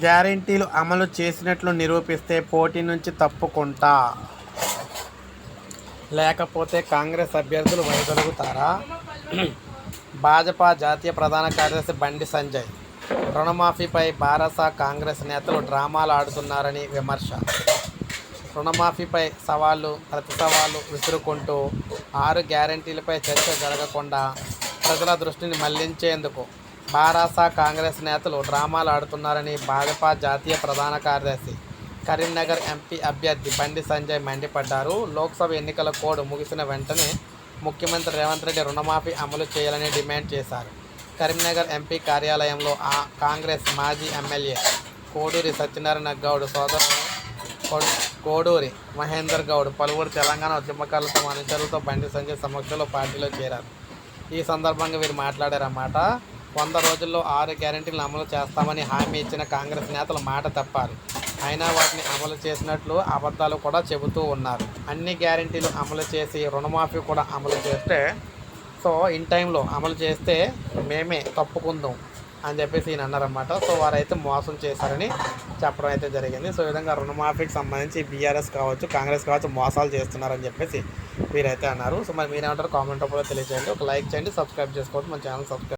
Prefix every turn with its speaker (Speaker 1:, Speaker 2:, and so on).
Speaker 1: గ్యారెంటీలు అమలు చేసినట్లు నిరూపిస్తే పోటీ నుంచి తప్పుకుంటా, లేకపోతే కాంగ్రెస్ అభ్యర్థులు వైదొలుగుతారా? భాజపా జాతీయ ప్రధాన కార్యదర్శి బండి సంజయ్ రుణమాఫీపై భారస కాంగ్రెస్ నేతలు డ్రామాలు ఆడుతున్నారని విమర్శ. రుణమాఫీపై ప్రతి సవాళ్లు విసురుకుంటూ 6 గ్యారెంటీలపై చర్చ జరగకుండా ప్రజల దృష్టిని మళ్లించేందుకు భారస కాంగ్రెస్ నేతలు డ్రామాలు ఆడుతున్నారని భాజపా జాతీయ ప్రధాన కార్యదర్శి, కరీంనగర్ ఎంపీ అభ్యర్థి బండి సంజయ్ మండిపడ్డారు. లోక్సభ ఎన్నికల కోడ్ ముగిసిన వెంటనే ముఖ్యమంత్రి రేవంత్ రెడ్డి రుణమాఫీ అమలు చేయాలని డిమాండ్ చేశారు. కరీంనగర్ ఎంపీ కార్యాలయంలో కాంగ్రెస్ మాజీ ఎమ్మెల్యే కోడూరి సత్యనారాయణ గౌడ్ సోదరుడు కోడూరి మహేందర్ గౌడ్, పలువురు తెలంగాణ ఉద్యమకారులతో అనుచరులతో బండి సంజయ్ సమక్షంలో పార్టీలో చేరారు. ఈ సందర్భంగా వీరు మాట్లాడారన్నమాట. 100 రోజుల్లో 6 గ్యారెంటీలను అమలు చేస్తామని హామీ ఇచ్చిన కాంగ్రెస్ నేతలు మాట తప్పారు. అయినా వాటిని అమలు చేసినట్లు అబద్ధాలు కూడా చెబుతూ ఉన్నారు. అన్ని గ్యారెంటీలు అమలు చేసి రుణమాఫీ కూడా అమలు చేస్తే, ఇన్ టైంలో అమలు చేస్తే మేమే తప్పుకుందాం అని చెప్పేసి ఈయన అన్నారన్నమాట. వారైతే మోసం చేశారని చెప్పడం అయితే జరిగింది. ఈ విధంగా రుణమాఫీకి సంబంధించి బీఆర్ఎస్ కావచ్చు, కాంగ్రెస్ కావచ్చు మోసాలు చేస్తున్నారని చెప్పేసి వీరైతే అన్నారు. మరి మీరేమంటారు కామెంట్ రూపంలో తెలియజేయండి. ఒక లైక్ చేయండి, సబ్స్క్రైబ్ చేసుకోవద్దు, మన ఛానల్ సబ్స్క్రైబ్